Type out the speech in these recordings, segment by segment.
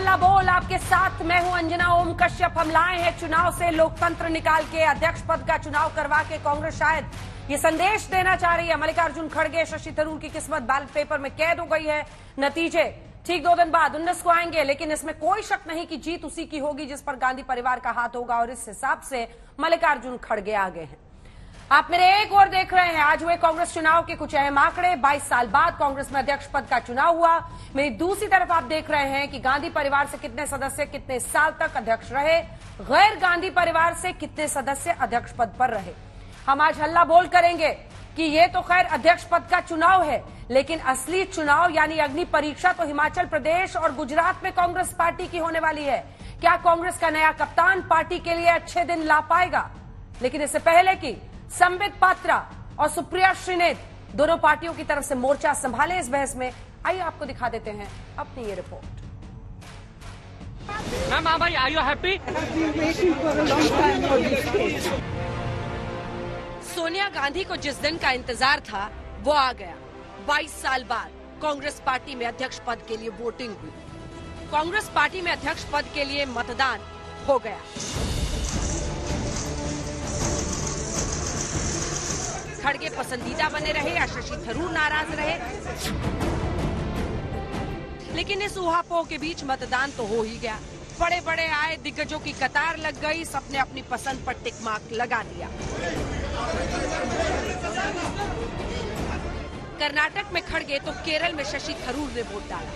हल्ला बोल, आपके साथ मैं हूं अंजना ओम कश्यप। हम लाए हैं चुनाव से लोकतंत्र निकाल के अध्यक्ष पद का चुनाव करवा के कांग्रेस शायद ये संदेश देना चाह रही है मल्लिकार्जुन खड़गे, शशि थरूर की किस्मत बैलेट पेपर में कैद हो गई है। नतीजे ठीक 2 दिन बाद 19 को आएंगे, लेकिन इसमें कोई शक नहीं कि जीत उसी की होगी जिस पर गांधी परिवार का हाथ होगा, और इस हिसाब से मल्लिकार्जुन खड़गे आगे हैं। आप मेरे एक और देख रहे हैं आज हुए कांग्रेस चुनाव के कुछ अहम आंकड़े। 22 साल बाद कांग्रेस में अध्यक्ष पद का चुनाव हुआ। मेरी दूसरी तरफ आप देख रहे हैं कि गांधी परिवार से कितने सदस्य कितने साल तक अध्यक्ष रहे, गैर गांधी परिवार से कितने सदस्य अध्यक्ष पद पर रहे। हम आज हल्ला बोल करेंगे कि ये तो खैर अध्यक्ष पद का चुनाव है, लेकिन असली चुनाव यानी अग्नि परीक्षा तो हिमाचल प्रदेश और गुजरात में कांग्रेस पार्टी की होने वाली है। क्या कांग्रेस का नया कप्तान पार्टी के लिए अच्छे दिन ला पाएगा? लेकिन इससे पहले की संबित पात्रा और सुप्रिया श्रीनेत दोनों पार्टियों की तरफ से मोर्चा संभाले इस बहस में। आइए आपको दिखा देते हैं अपनी ये रिपोर्ट। मैम भाई, are you happy? Sonia Gandhi को जिस दिन का इंतजार था वो आ गया। 22 साल बाद कांग्रेस पार्टी में अध्यक्ष पद के लिए वोटिंग हुई। कांग्रेस पार्टी में अध्यक्ष पद के लिए मतदान हो गया। खड़गे पसंदीदा बने रहे या शशि थरूर नाराज रहे, लेकिन इस ऊहापोह के बीच मतदान तो हो ही गया। बड़े बड़े आए दिग्गजों की कतार लग गई, सबने अपनी पसंद पर टिक मार्क लगा दिया। कर्नाटक में खड़गे तो केरल में शशि थरूर ने वोट डाला।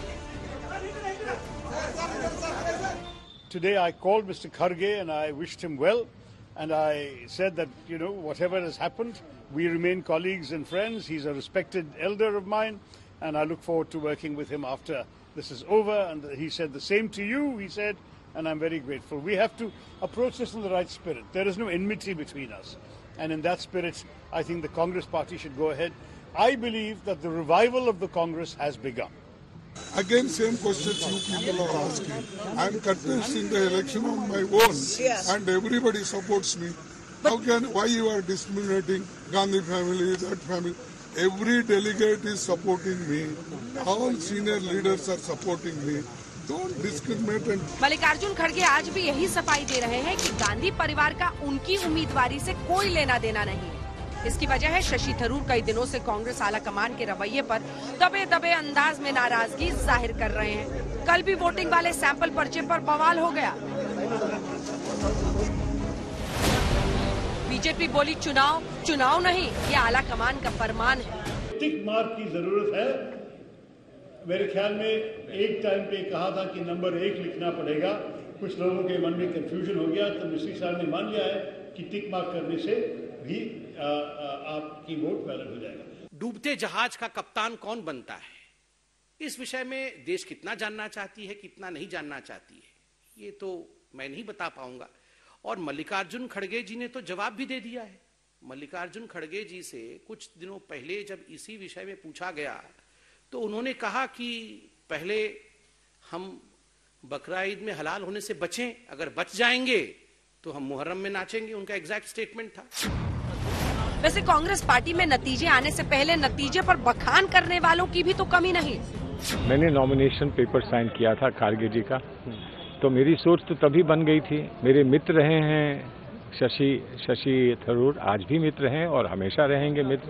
Today I called Mr. Kharge and I wished him well, and I said that, you know, whatever has happened, we remain colleagues and friends. He's a respected elder of mine, and I look forward to working with him after this is over. And he said the same to you, he said, and I'm very grateful. We have to approach this in the right spirit. There is no enmity between us. And in that spirit, I think the Congress party should go ahead. I believe that the revival of the Congress has begun. Again, same questions you people are asking. I am contesting the election on my own, and everybody supports me. Why you are discriminating Gandhi family, that family? Every delegate is supporting me. All senior leaders are supporting me. Don't discriminate. And Mallikarjun खड़गे आज भी यही सफाई दे रहे हैं कि गांधी परिवार का उनकी उम्मीदवारी से कोई लेना देना नहीं। इसकी वजह है शशि थरूर कई दिनों से कांग्रेस आला कमान के रवैये पर दबे दबे अंदाज में नाराजगी जाहिर कर रहे हैं। कल भी वोटिंग वाले सैंपल पर्चे पर बवाल हो गया। बीजेपी बोली चुनाव नहीं, ये आला कमान का फरमान है। टिक मार्क की जरूरत है। मेरे ख्याल में एक टाइम पे कहा था कि नंबर 1 लिखना पड़ेगा। कुछ लोगों के मन में कंफ्यूजन हो गया, तो मिस्त्री साहब ने मान लिया है कि टिक मार्क करने से भी आपकी वोट वैलिड हो जाएगा। डूबते जहाज का कप्तान कौन बनता है, इस विषय में देश कितना जानना चाहती है, कितना नहीं जानना चाहती है, ये तो मैं नहीं बता पाऊंगा। और मल्लिकार्जुन खड़गे जी ने तो जवाब भी दे दिया है। मल्लिकार्जुन खड़गे जी से कुछ दिनों पहले जब इसी विषय में पूछा गया तो उन्होंने कहा कि पहले हम बकरा ईद में हलाल होने से बचें, अगर बच जाएंगे तो हम मुहर्रम में नाचेंगे। उनका एग्जैक्ट स्टेटमेंट था। वैसे कांग्रेस पार्टी में नतीजे आने से पहले नतीजे पर बखान करने वालों की भी तो कमी नहीं। मैंने नॉमिनेशन पेपर साइन किया था खारगे जी का, तो मेरी सोच तो तभी बन गई थी। मेरे मित्र रहे हैं शशि थरूर, आज भी मित्र हैं और हमेशा रहेंगे मित्र।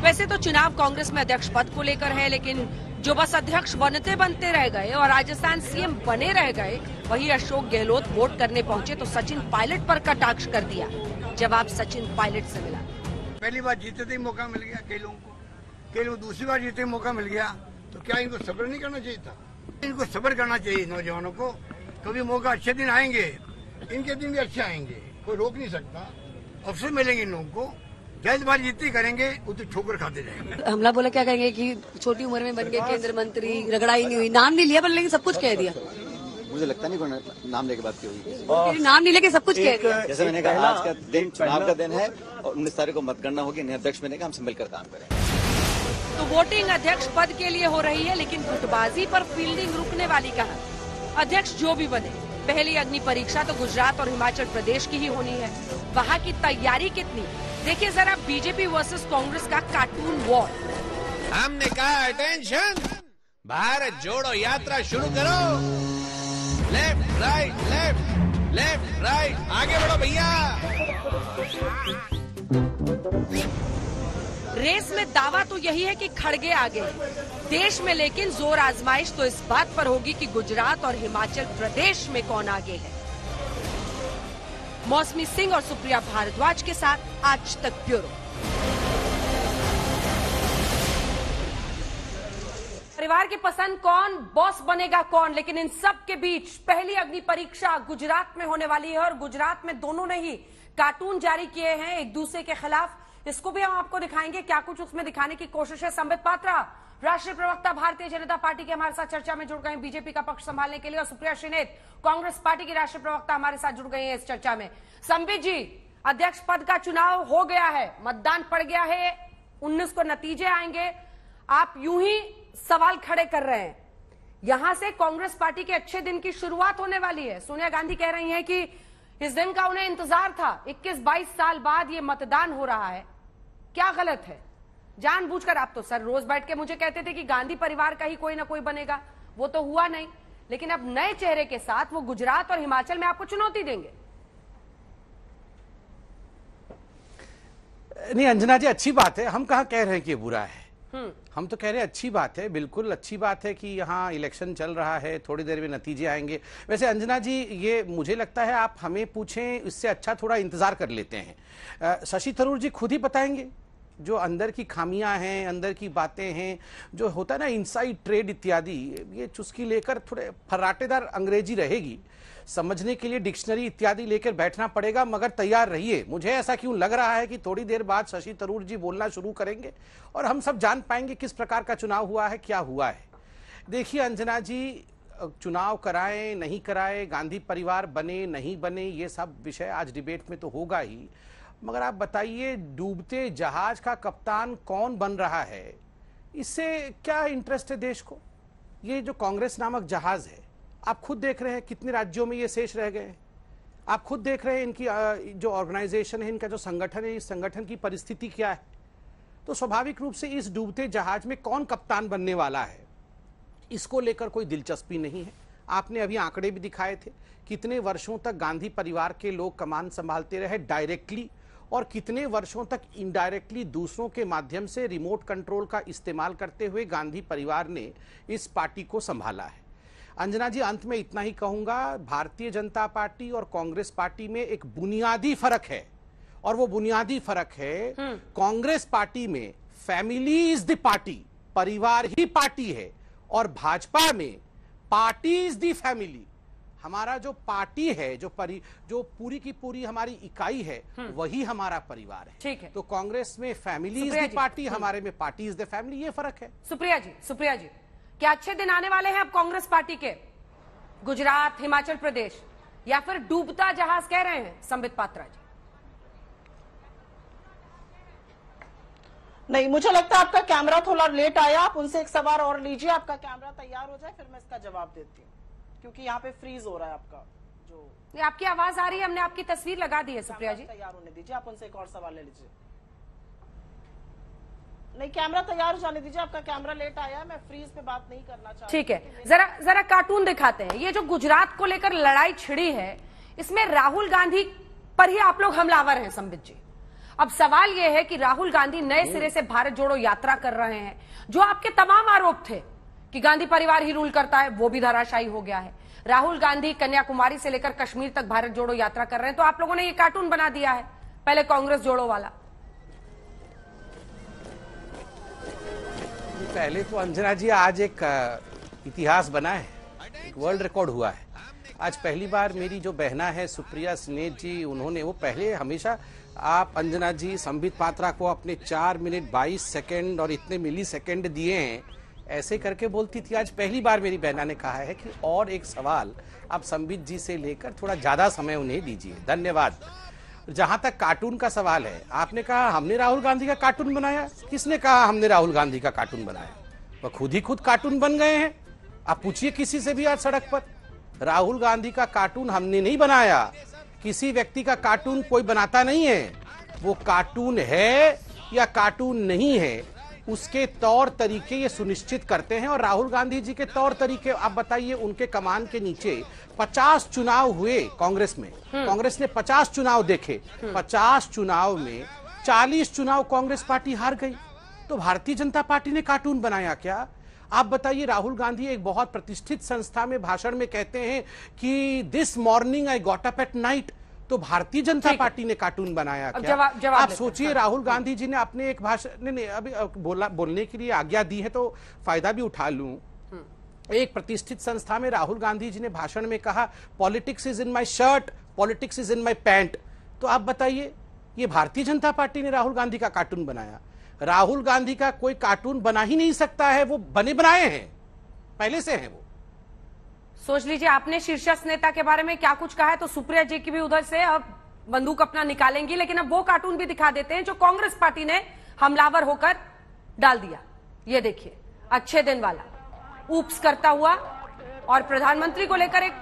वैसे तो चुनाव कांग्रेस में अध्यक्ष पद को लेकर है, लेकिन जो बस अध्यक्ष बनते रह गए और राजस्थान सीएम बने रह गए, वही अशोक गहलोत वोट करने पहुंचे तो सचिन पायलट पर कटाक्ष कर दिया। जवाब सचिन पायलट से मिला। पहली बार जीते थे मौका मिल गया कई लोगों को, कई लोग दूसरी बार जीते मौका मिल गया, तो क्या इनको सब्र नहीं करना चाहिए था? इनको सब्र करना चाहिए नौजवानों को। कभी मौका अच्छे दिन आएंगे, इनके दिन भी अच्छे आएंगे, कोई रोक नहीं सकता। अवसर मिलेंगे इन लोगों को, जल्दबाजी जितनी करेंगे उतनी ठोकर खाते जाएंगे। हमला बोला क्या कहेंगे कि छोटी उम्र में बन गए केंद्रीय मंत्री, रगड़ाई नहीं हुई, नाम नहीं लिया पर लेकिन सब कुछ कह दिया। मुझे लगता नहीं नाम लेके बात की होगी। नाम नहीं लेके सब कुछ कह दिया। जैसे मैंने कहा, आज का दिन चुनाव का दिन है और 19 तारीख को मतगणना होगी। नए अध्यक्ष मैंने कहा हम से मिलकर काम करें। तो वोटिंग अध्यक्ष पद के लिए हो रही है, लेकिन गुटबाजी पर फील्डिंग रुकने वाली कहा। अध्यक्ष जो भी बने, पहली अग्नि परीक्षा तो गुजरात और हिमाचल प्रदेश की ही होनी है। वहाँ की तैयारी कितनी, देखिए जरा बीजेपी वर्सेस कांग्रेस का कार्टून वॉर। हमने कहा अटेंशन, भारत जोड़ो यात्रा शुरू करो। लेफ्ट राइट आगे बढ़ो भैया। रेस में दावा तो यही है कि खड़गे आगे हैं देश में, लेकिन जोर आजमाइश तो इस बात पर होगी कि गुजरात और हिमाचल प्रदेश में कौन आगे है। मौसमी सिंह और सुप्रिया भारद्वाज के साथ आज तक ब्यूरो। परिवार की पसंद कौन, बॉस बनेगा कौन, लेकिन इन सब के बीच पहली अग्नि परीक्षा गुजरात में होने वाली है और गुजरात में दोनों ने ही कार्टून जारी किए हैं एक दूसरे के खिलाफ। इसको भी हम आपको दिखाएंगे, क्या कुछ उसमें दिखाने की कोशिश है। संबित पात्रा, राष्ट्रीय प्रवक्ता भारतीय जनता पार्टी के हमारे साथ चर्चा में जुड़ गए हैं बीजेपी का पक्ष संभालने के लिए, और सुप्रिया श्रीनेत कांग्रेस पार्टी की राष्ट्रीय प्रवक्ता हमारे साथ जुड़ गई हैं इस चर्चा में। संबित जी, अध्यक्ष पद का चुनाव हो गया है, मतदान पड़ गया है, 19 को नतीजे आएंगे। आप यूं ही सवाल खड़े कर रहे हैं, यहां से कांग्रेस पार्टी के अच्छे दिन की शुरुआत होने वाली है। सोनिया गांधी कह रही हैं कि इस दिन का उन्हें इंतजार था, 21-22 साल बाद ये मतदान हो रहा है। क्या गलत है? जानबूझकर आप तो सर रोज बैठ के मुझे कहते थे कि गांधी परिवार का ही कोई ना कोई बनेगा, वो तो हुआ नहीं, लेकिन अब नए चेहरे के साथ वो गुजरात और हिमाचल में आपको चुनौती देंगे। नहीं अंजना जी, अच्छी बात है, हम कहाँ कह रहे हैं कि ये बुरा है। हम तो कह रहे हैं अच्छी बात है, बिल्कुल अच्छी बात है कि यहाँ इलेक्शन चल रहा है, थोड़ी देर में नतीजे आएंगे। वैसे अंजना जी, ये मुझे लगता है आप हमें पूछें, इससे अच्छा थोड़ा इंतजार कर लेते हैं। शशि थरूर जी खुद ही बताएंगे जो अंदर की खामियां हैं, अंदर की बातें हैं, जो होता है ना इनसाइड ट्रेड इत्यादि, ये चुस्की लेकर थोड़े फर्राटेदार अंग्रेजी रहेगी, समझने के लिए डिक्शनरी इत्यादि लेकर बैठना पड़ेगा, मगर तैयार रहिए। मुझे ऐसा क्यों लग रहा है कि थोड़ी देर बाद शशि थरूर जी बोलना शुरू करेंगे और हम सब जान पाएंगे किस प्रकार का चुनाव हुआ है, क्या हुआ है। देखिए अंजना जी, चुनाव कराएं नहीं कराएं, गांधी परिवार बने नहीं बने, ये सब विषय आज डिबेट में तो होगा ही, मगर आप बताइए डूबते जहाज का कप्तान कौन बन रहा है, इससे क्या इंटरेस्ट है देश को। ये जो कांग्रेस नामक जहाज है, आप खुद देख रहे हैं कितने राज्यों में ये शेष रह गए हैं, आप खुद देख रहे हैं इनकी जो ऑर्गेनाइजेशन है, इनका जो संगठन है, इस संगठन की परिस्थिति क्या है। तो स्वाभाविक रूप से इस डूबते जहाज में कौन कप्तान बनने वाला है, इसको लेकर कोई दिलचस्पी नहीं है। आपने अभी आंकड़े भी दिखाए थे, कितने वर्षों तक गांधी परिवार के लोग कमान संभालते रहे डायरेक्टली, और कितने वर्षों तक इनडायरेक्टली दूसरों के माध्यम से रिमोट कंट्रोल का इस्तेमाल करते हुए गांधी परिवार ने इस पार्टी को संभाला है। अंजना जी, अंत में इतना ही कहूंगा, भारतीय जनता पार्टी और कांग्रेस पार्टी में एक बुनियादी फर्क है, और वो बुनियादी फर्क है कांग्रेस पार्टी में फैमिली इज द पार्टी, परिवार ही पार्टी है, और भाजपा में पार्टी इज द फैमिली। हमारा जो पार्टी है, जो पूरी की पूरी हमारी इकाई है, वही हमारा परिवार है। ठीक है। तो कांग्रेस में फैमिली इज द पार्टी, हमारे में पार्टी इज द फैमिली, ये फर्क है। सुप्रिया जी, क्या अच्छे दिन आने वाले हैं अब कांग्रेस पार्टी के, गुजरात, हिमाचल प्रदेश, या फिर डूबता जहाज कह रहे हैं संबित पात्रा जी? नहीं, मुझे लगता है आपका कैमरा थोड़ा लेट आया, आप उनसे एक सवाल और लीजिए, आपका कैमरा तैयार हो जाए फिर मैं इसका जवाब देती हूँ, क्योंकि यहाँ पे फ्रीज हो रहा है आपका जो। आपकी आवाज आ रही है, हमने आपकी तस्वीर लगा दी है सुप्रिया जी। तैयार होने दीजिए, आप उनसे एक और सवाल ले लीजिए। नहीं, कैमरा तैयार हो जाने दीजिए, आपका कैमरा लेट आया है, मैं फ्रीज पे बात नहीं करना चाहती। ठीक है, जरा कार्टून दिखाते हैं। ये जो गुजरात को लेकर लड़ाई छिड़ी है, इसमें राहुल गांधी पर ही आप लोग हमलावर हैं संबित जी। अब सवाल यह है कि राहुल गांधी नए सिरे से भारत जोड़ो यात्रा कर रहे हैं, जो आपके तमाम आरोप थे कि गांधी परिवार ही रूल करता है, वो भी धराशायी हो गया है। राहुल गांधी कन्याकुमारी से लेकर कश्मीर तक भारत जोड़ो यात्रा कर रहे हैं, तो आप लोगों ने ये कार्टून बना दिया है, पहले कांग्रेस जोड़ो वाला। पहले तो अंजना जी, आज एक इतिहास बना है, एक वर्ल्ड रिकॉर्ड हुआ है। आज पहली बार मेरी जो बहना है सुप्रिया श्रीनेत जी, उन्होंने, वो पहले हमेशा आप अंजना जी संबित पात्रा को अपने 4 मिनट 22 सेकंड और इतने मिली सेकंड दिए हैं, ऐसे करके बोलती थी। आज पहली बार मेरी बहना ने कहा है कि और एक सवाल आप संबित जी से लेकर थोड़ा ज्यादा समय उन्हें दीजिए। धन्यवाद। जहां तक कार्टून का सवाल है, आपने कहा हमने राहुल गांधी का कार्टून बनाया, किसने कहा हमने राहुल गांधी का कार्टून बनाया? वह खुद ही कार्टून बन गए हैं। आप पूछिए किसी से भी आज सड़क पर, राहुल गांधी का कार्टून हमने नहीं बनाया, किसी व्यक्ति का कार्टून कोई बनाता नहीं है। वो कार्टून है या कार्टून नहीं है, उसके तौर तरीके ये सुनिश्चित करते हैं। और राहुल गांधी जी के तौर तरीके, आप बताइए, उनके कमान के नीचे 50 चुनाव हुए कांग्रेस में, कांग्रेस ने 50 चुनाव देखे, 50 चुनाव में 40 चुनाव कांग्रेस पार्टी हार गई। तो भारतीय जनता पार्टी ने कार्टून बनाया क्या? आप बताइए। राहुल गांधी एक बहुत प्रतिष्ठित संस्था में भाषण में कहते हैं कि this morning I got up at night. तो भारतीय जनता पार्टी ने कार्टून बनाया क्या? आप सोचिए, राहुल गांधी जी ने अपने एक भाषण ने अभी बोलने के लिए आज्ञा दी है तो फायदा भी उठा लूं। एक प्रतिष्ठित संस्था में राहुल गांधी जी ने भाषण में कहा, politics is in my shirt, politics is in my pant. तो आप बताइए, ये भारतीय जनता पार्टी ने राहुल गांधी का कार्टून बनाया? राहुल गांधी का कोई कार्टून बना ही नहीं सकता है, वो बने बनाए हैं, पहले से हैं वो। सोच लीजिए, आपने शीर्षस्थ नेता के बारे में क्या कुछ कहा है, तो सुप्रिया जी की भी उधर से अब बंदूक अपना निकालेंगी, लेकिन अब वो कार्टून भी दिखा देते हैं जो कांग्रेस पार्टी ने हमलावर होकर डाल दिया। ये देखिए, अच्छे दिन वाला ऊप्स करता हुआ, और प्रधानमंत्री को लेकर एक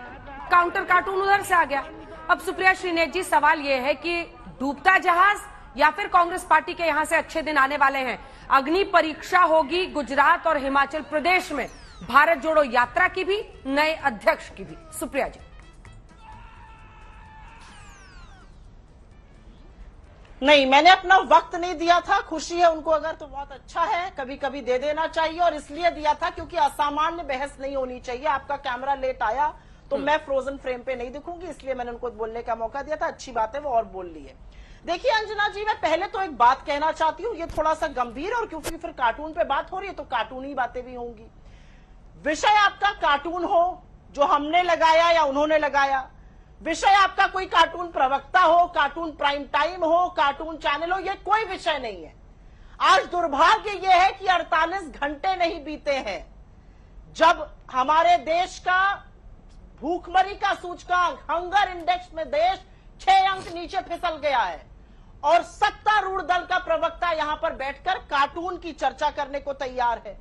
काउंटर कार्टून उधर से आ गया। अब सुप्रिया श्रीनेत जी, सवाल यह है कि डूबता जहाज या फिर कांग्रेस पार्टी के यहां से अच्छे दिन आने वाले हैं? अग्नि परीक्षा होगी गुजरात और हिमाचल प्रदेश में, भारत जोड़ो यात्रा की भी, नए अध्यक्ष की भी। सुप्रिया जी। नहीं, मैंने अपना वक्त नहीं दिया था। खुशी है उनको अगर तो बहुत अच्छा है, कभी कभी दे देना चाहिए, और इसलिए दिया था क्योंकि असामान्य बहस नहीं होनी चाहिए। आपका कैमरा लेट आया तो मैं फ्रोजन फ्रेम पे नहीं दिखूंगी, इसलिए मैंने उनको बोलने का मौका दिया था। अच्छी बात है, वो और बोल ली है। देखिए अंजना जी, मैं पहले तो एक बात कहना चाहती हूँ, ये थोड़ा सा गंभीर, और क्योंकि फिर कार्टून पे बात हो रही है तो कार्टूनी बातें भी होंगी। विषय आपका कार्टून हो जो हमने लगाया या उन्होंने लगाया, विषय आपका कोई कार्टून प्रवक्ता हो, कार्टून प्राइम टाइम हो, कार्टून चैनल हो, ये कोई विषय नहीं है। आज दुर्भाग्य यह है कि 48 घंटे नहीं बीते हैं जब हमारे देश का भूखमरी का सूचकांक, हंगर इंडेक्स में देश 6 अंक नीचे फिसल गया है, और सत्तारूढ़ दल का प्रवक्ता यहां पर बैठकर कार्टून की चर्चा करने को तैयार है।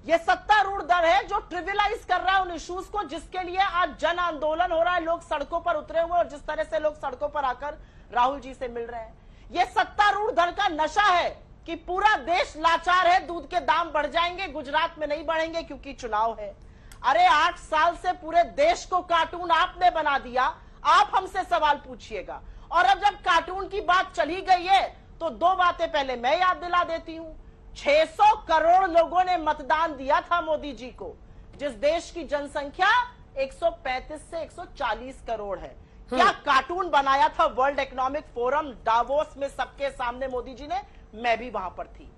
यह सत्तारूढ़ दल है जो ट्रिविलाइज कर रहा है उन इश्यूज को जिसके लिए आज जन आंदोलन हो रहा है, लोग सड़कों पर उतरे हुए, और जिस तरह से लोग सड़कों पर आकर राहुल जी से मिल रहे हैं। यह सत्तारूढ़ दल का नशा है कि पूरा देश लाचार है, दूध के दाम बढ़ जाएंगे, गुजरात में नहीं बढ़ेंगे क्योंकि चुनाव है। अरे 8 साल से पूरे देश को कार्टून आपने बना दिया, आप हमसे सवाल पूछिएगा। और अब जब कार्टून की बात चली गई है तो 2 बातें पहले मैं याद दिला देती हूं। 600 करोड़ लोगों ने मतदान दिया था मोदी जी को, जिस देश की जनसंख्या 135 से 140 करोड़ है। क्या कार्टून बनाया था वर्ल्ड इकोनॉमिक फोरम डावोस में सबके सामने मोदी जी ने? मैं भी वहां पर थी।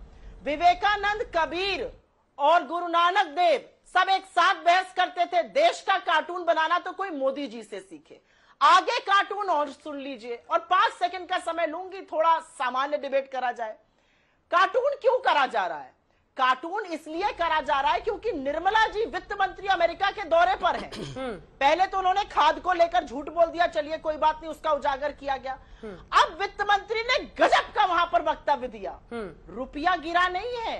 विवेकानंद, कबीर और गुरु नानक देव सब एक साथ बहस करते थे, देश का कार्टून बनाना तो कोई मोदी जी से सीखे। आगे कार्टून और सुन लीजिए, और 5 सेकंड का समय लूंगी, थोड़ा सामान्य डिबेट करा जाए। कार्टून क्यों करा जा रहा है? कार्टून इसलिए करा जा रहा है क्योंकि निर्मला जी वित्त मंत्री अमेरिका के दौरे पर हैं। पहले तो उन्होंने खाद को लेकर झूठ बोल दिया, चलिए कोई बात नहीं, उसका उजागर किया गया। अब वित्त मंत्री ने गजब का वहां पर वक्तव्य दिया। रुपया गिरा नहीं है,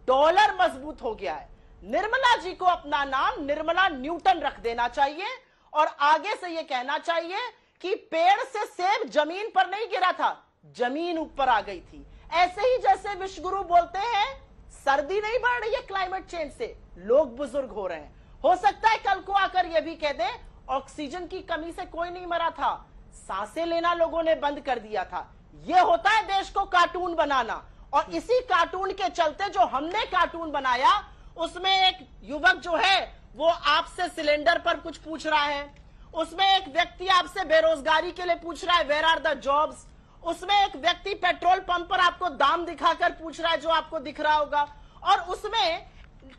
डॉलर मजबूत हो गया है। निर्मला जी को अपना नाम निर्मला न्यूटन रख देना चाहिए, और आगे से यह कहना चाहिए कि पेड़ से सेब जमीन पर नहीं गिरा था, जमीन ऊपर आ गई थी। ऐसे ही जैसे विश्वगुरु बोलते हैं सर्दी नहीं बढ़ रही है क्लाइमेट चेंज से, लोग बुजुर्ग हो रहे हैं। हो सकता है कल को आकर यह भी कह दें ऑक्सीजन की कमी से कोई नहीं मरा था, सांसें लेना लोगों ने बंद कर दिया था। यह होता है देश को कार्टून बनाना। और इसी कार्टून के चलते जो हमने कार्टून बनाया, उसमें एक युवक जो है वो आपसे सिलेंडर पर कुछ पूछ रहा है, उसमें एक व्यक्ति आपसे बेरोजगारी के लिए पूछ रहा है वेयर आर द जॉब्स, उसमें एक व्यक्ति पेट्रोल पंप पर आपको दाम दिखाकर पूछ रहा है जो आपको दिख रहा होगा, और उसमें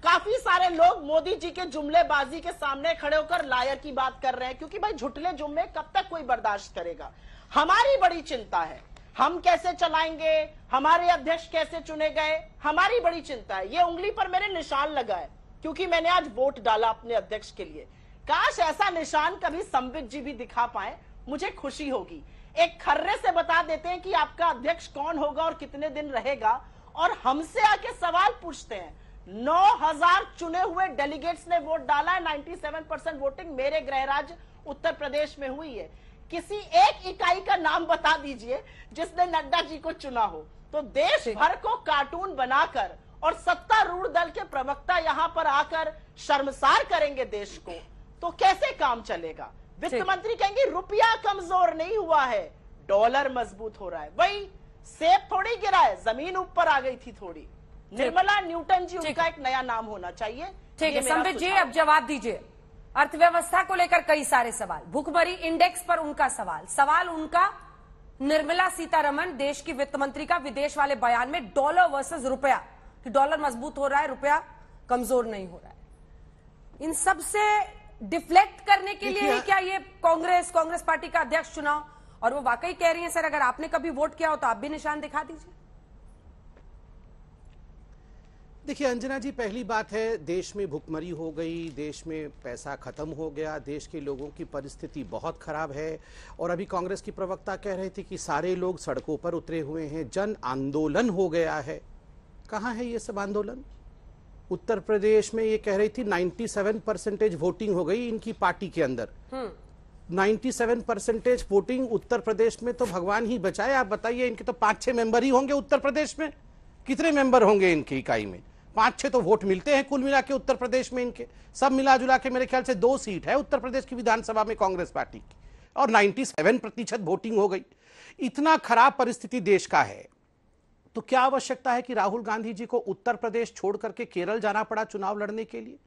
काफी सारे लोग मोदी जी के जुमलेबाजी के सामने खड़े होकर लायर की बात कर रहे हैं, क्योंकि भाई झुटले जुम्मे कब तक कोई बर्दाश्त करेगा। हमारी बड़ी चिंता है, हम कैसे चलाएंगे, हमारे अध्यक्ष कैसे चुने गए, हमारी बड़ी चिंता है। ये उंगली पर मेरे निशान लगा है क्योंकि मैंने आज वोट डाला अपने अध्यक्ष के लिए। काश ऐसा निशान कभी संबित जी भी दिखा पाए, मुझे खुशी होगी। एक खर्रे से बता देते हैं कि आपका अध्यक्ष कौन होगा और कितने दिन रहेगा, और हमसे आके सवाल पूछते हैं। 9000 चुने हुए डेलीगेट्स ने वोट डाला है, 97% वोटिंग मेरे गृह राज्य उत्तर प्रदेश में हुई है। किसी एक इकाई का नाम बता दीजिए जिसने नड्डा जी को चुना हो। तो देश भर को कार्टून बनाकर और सत्तारूढ़ दल के प्रवक्ता यहां पर आकर शर्मसार करेंगे देश को, तो कैसे काम चलेगा? वित्त मंत्री कहेंगे रुपया कमजोर नहीं हुआ है, डॉलर मजबूत हो रहा है। वही सेब थोड़ी गिरा है, जमीन ऊपर आ गई थी थोड़ी। निर्मला न्यूटन जी उनका एक नया नाम होना चाहिए। ठीक है संबित जी, अब जवाब दीजिए। अर्थव्यवस्था को लेकर कई सारे सवाल, भुखमरी इंडेक्स पर उनका सवाल उनका निर्मला सीतारमण देश की वित्त मंत्री का विदेश वाले बयान में डॉलर वर्सेस रुपया, कि डॉलर मजबूत हो रहा है, रुपया कमजोर नहीं हो रहा है। इन सब से डिफ्लेक्ट करने के लिए ही क्या ये कांग्रेस पार्टी का अध्यक्ष चुनाव? और वो वाकई कह रही है सर, अगर आपने कभी वोट किया हो तो आप भी निशान दिखा दीजिए। देखिए अंजना जी, पहली बात है देश में भुखमरी हो गई, देश में पैसा खत्म हो गया, देश के लोगों की परिस्थिति बहुत खराब है। और अभी कांग्रेस की प्रवक्ता कह रहे थे कि सारे लोग सड़कों पर उतरे हुए हैं, जन आंदोलन हो गया है। कहाँ है ये सब आंदोलन? उत्तर प्रदेश में ये कह रही थी 97% वोटिंग हो गई इनकी पार्टी के अंदर। 97% वोटिंग उत्तर प्रदेश में, तो भगवान ही बचाए। आप बताइए, इनके तो 5-6 मेंबर ही होंगे उत्तर प्रदेश में। कितने मेंबर होंगे इनकी इकाई में? 5-6 तो वोट मिलते हैं कुल मिला के उत्तर प्रदेश में इनके। सब मिला जुला के मेरे ख्याल से 2 सीट है उत्तर प्रदेश की विधानसभा में कांग्रेस पार्टी की, और 97% वोटिंग हो गई। इतना खराब परिस्थिति देश का है, तो क्या आवश्यकता है कि राहुल गांधी जी को उत्तर प्रदेश छोड़ करके केरल जाना पड़ा चुनाव लड़ने के लिए?